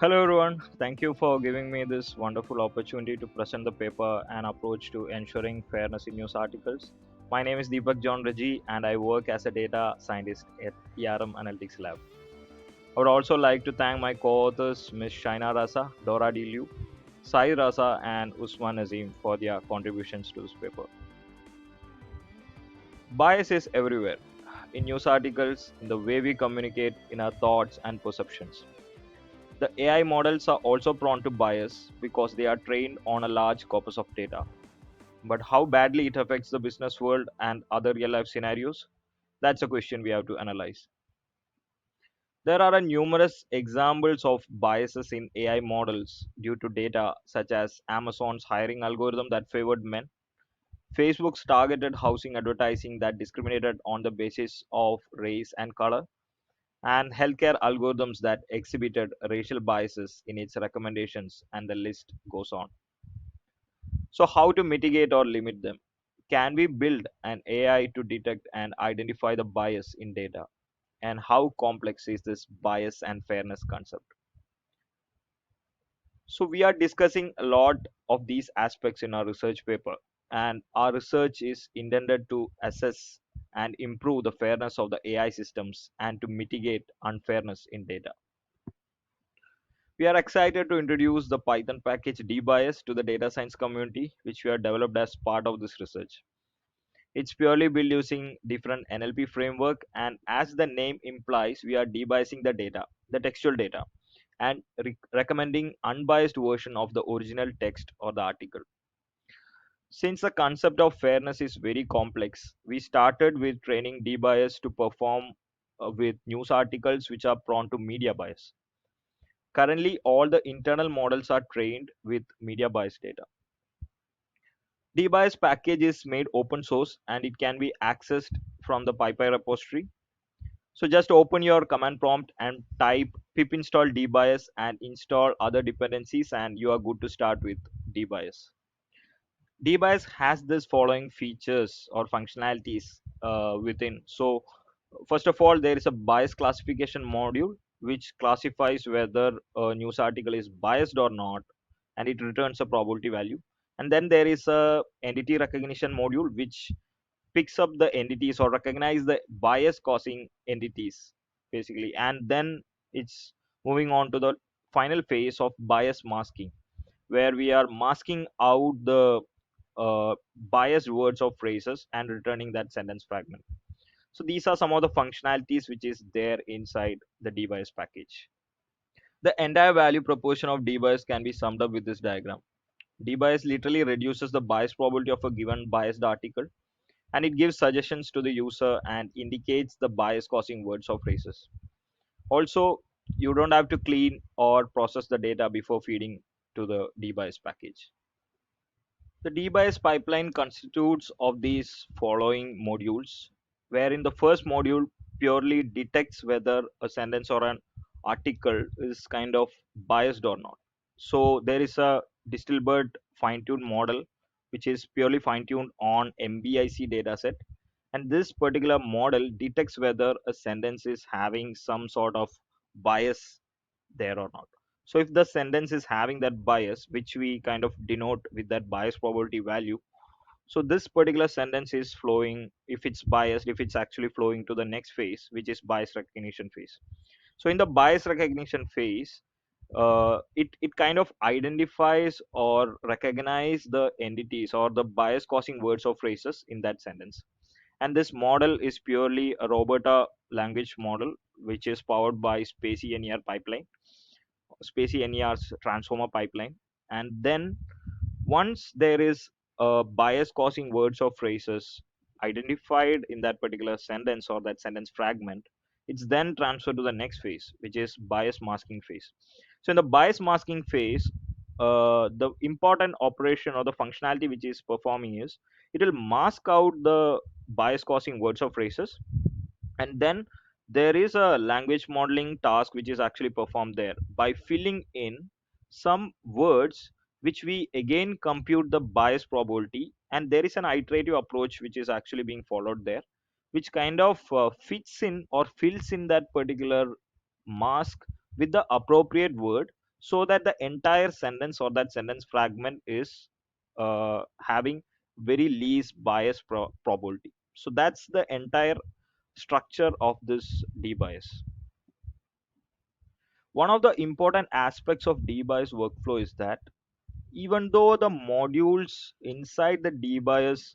Hello everyone, thank you for giving me this wonderful opportunity to present the paper and approach to ensuring fairness in news articles. My name is Deepak John Reji and I work as a data scientist at ERM Analytics Lab. I would also like to thank my co-authors Ms. Shaina Raza, Dora, Syed Raza and Usman Naseem for their contributions to this paper. Bias is everywhere, in news articles, in the way we communicate, in our thoughts and perceptions. The AI models are also prone to bias because they are trained on a large corpus of data. But how badly it affects the business world and other real life scenarios? That's a question we have to analyze. There are numerous examples of biases in AI models due to data, such as Amazon's hiring algorithm that favored men, Facebook's targeted housing advertising that discriminated on the basis of race and color, and healthcare algorithms that exhibited racial biases in its recommendations, and the list goes on. So, how to mitigate or limit them? Can we build an AI to detect and identify the bias in data? And how complex is this bias and fairness concept? So, we are discussing a lot of these aspects in our research paper, and our research is intended to assess and improve the fairness of the AI systems and to mitigate unfairness in data. We are excited to introduce the Python package Dbias to the data science community, which we have developed as part of this research. It's purely built using different NLP framework, and as the name implies, we are debiasing the data, the textual data, and recommending unbiased version of the original text or the article. Since the concept of fairness is very complex, we started with training DBIS to perform with news articles which are prone to media bias. Currently, all the internal models are trained with media bias data. DBIS package is made open source and it can be accessed from the PyPy repository. So just open your command prompt and type pip install dbias and install other dependencies and you are good to start with dbias. Dbias has this following features or functionalities within. So first of all, there is a bias classification module which classifies whether a news article is biased or not, and it returns a probability value. And then there is a entity recognition module which picks up the entities or recognize the bias causing entities basically, and then it's moving on to the final phase of bias masking, where we are masking out the biased words or phrases and returning that sentence fragment. So these are some of the functionalities which is there inside the dbias package. The entire value proposition of dbias can be summed up with this diagram. Dbias literally reduces the bias probability of a given biased article, and it gives suggestions to the user and indicates the bias causing words or phrases. Also, you don't have to clean or process the data before feeding to the dbias package. The dbias pipeline constitutes of these following modules, wherein the first module purely detects whether a sentence or an article is kind of biased or not. So there is a Distilbert fine-tuned model which is purely fine-tuned on MBIC dataset, and this particular model detects whether a sentence is having some sort of bias there or not. So if the sentence is having that bias, which we kind of denote with that bias probability value, so this particular sentence is flowing, if it's biased, if it's actually flowing to the next phase, which is bias recognition phase. So in the bias recognition phase, it kind of identifies or recognize the entities or the bias causing words or phrases in that sentence. And this model is purely a Roberta language model, which is powered by Spacey NER pipeline, Spacey NER's transformer pipeline. And then once there is a bias causing words or phrases identified in that particular sentence or that sentence fragment, it's then transferred to the next phase, which is bias masking phase. So in the bias masking phase, the important operation or the functionality which is performing is it will mask out the bias causing words or phrases, and then there is a language modeling task which is actually performed there by filling in some words which we again compute the bias probability, and there is an iterative approach which is actually being followed there, which kind of fits in or fills in that particular mask with the appropriate word so that the entire sentence or that sentence fragment is having very least bias probability. So that's the entire structure of this dbias. One of the important aspects of dbias workflow is that even though the modules inside the dbias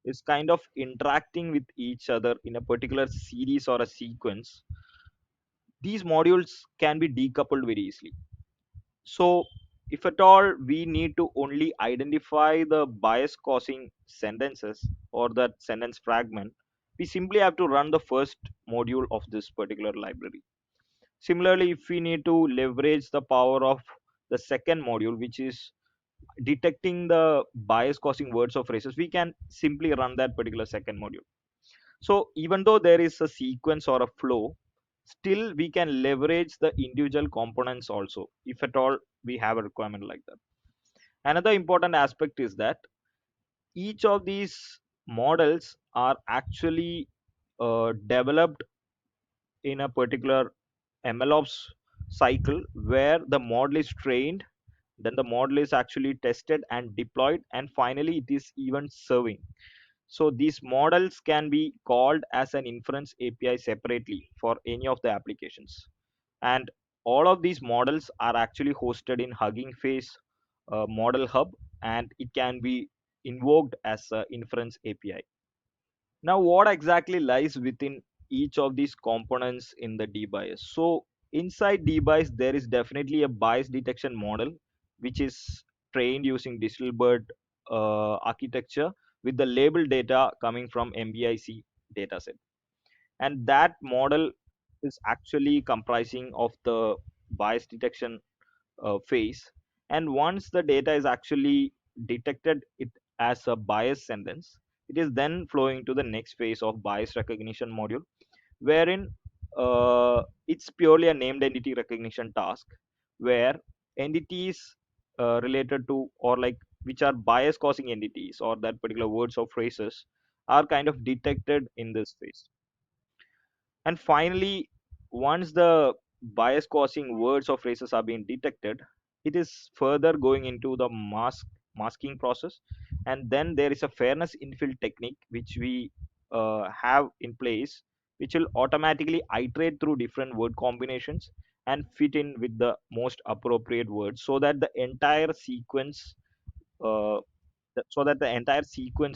is kind of interacting with each other in a particular series or a sequence, these modules can be decoupled very easily. So if at all we need to only identify the bias causing sentences or that sentence fragment, we simply have to run the first module of this particular library. Similarly, if we need to leverage the power of the second module, which is detecting the bias causing words or phrases, we can simply run that particular second module. So even though there is a sequence or a flow, still we can leverage the individual components also if at all we have a requirement like that. Another important aspect is that each of these models are actually developed in a particular MLOps cycle where the model is trained, then the model is actually tested and deployed, and finally it is even serving. So these models can be called as an inference API separately for any of the applications. And all of these models are actually hosted in Hugging Face Model Hub, and it can be invoked as an inference API. Now, what exactly lies within each of these components in the DBIS? So, inside DBIS, there is definitely a bias detection model, which is trained using digital bird architecture with the label data coming from MBIC dataset. And that model is actually comprising of the bias detection phase. And once the data is actually detected it as a bias sentence, it is then flowing to the next phase of bias recognition module, wherein it's purely a named entity recognition task where entities related to or like which are bias causing entities or that particular words or phrases are kind of detected in this phase. And finally, once the bias causing words or phrases are being detected, it is further going into the masking process. And then there is a fairness infill technique which we have in place, which will automatically iterate through different word combinations and fit in with the most appropriate words so that the entire sequence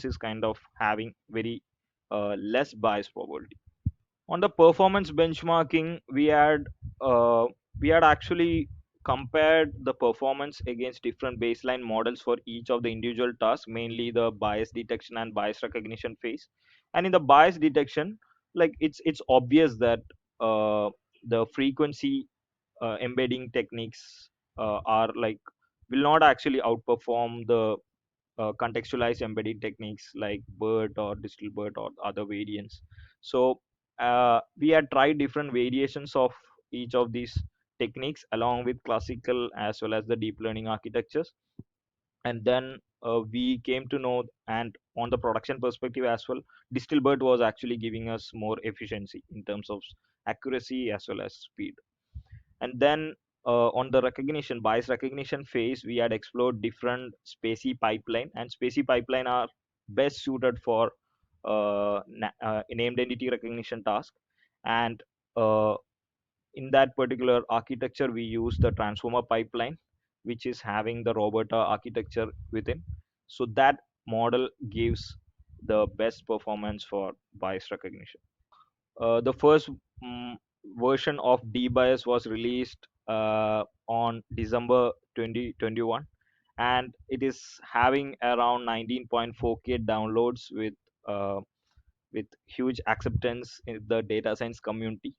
is kind of having very less bias probability. On the performance benchmarking, uh, we had actually compared the performance against different baseline models for each of the individual tasks, mainly the bias detection and bias recognition phase. And in the bias detection, like it's obvious that the frequency embedding techniques are like will not actually outperform the contextualized embedding techniques like BERT or digital BERT or other variants. So we had tried different variations of each of these techniques along with classical as well as the deep learning architectures. And then we came to know, and on the production perspective as well, digital BERT was actually giving us more efficiency in terms of accuracy as well as speed. And then on the recognition bias recognition phase, we had explored different spacey pipeline, and spacey pipeline are best suited for named entity recognition task. And in that particular architecture we use the transformer pipeline, which is having the roberta architecture within. So that model gives the best performance for bias recognition. The first mm, version of DBIS was released on December 2021, and it is having around 19.4K downloads uh, with huge acceptance in the data science community.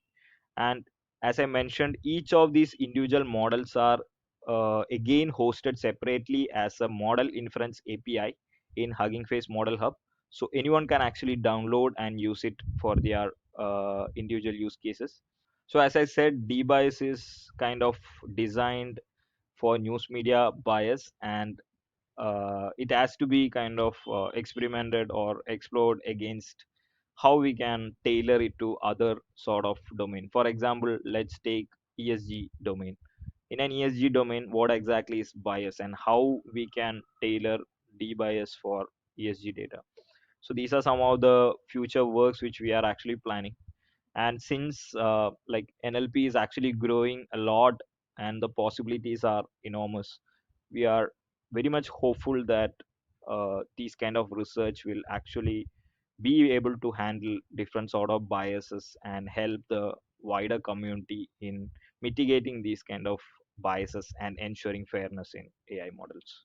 And as I mentioned, each of these individual models are again hosted separately as a model inference API in Hugging Face Model Hub. So anyone can actually download and use it for their individual use cases. So as I said, DBIS is kind of designed for news media bias, and it has to be kind of experimented or explored against how we can tailor it to other sort of domain. For example, let's take ESG domain. in an ESG domain, what exactly is bias and how we can tailor DBIS for ESG data. So these are some of the future works which we are actually planning. And since like NLP is actually growing a lot and the possibilities are enormous, we are very much hopeful that these kind of research will actually be able to handle different sort of biases and help the wider community in mitigating these kind of biases and ensuring fairness in AI models.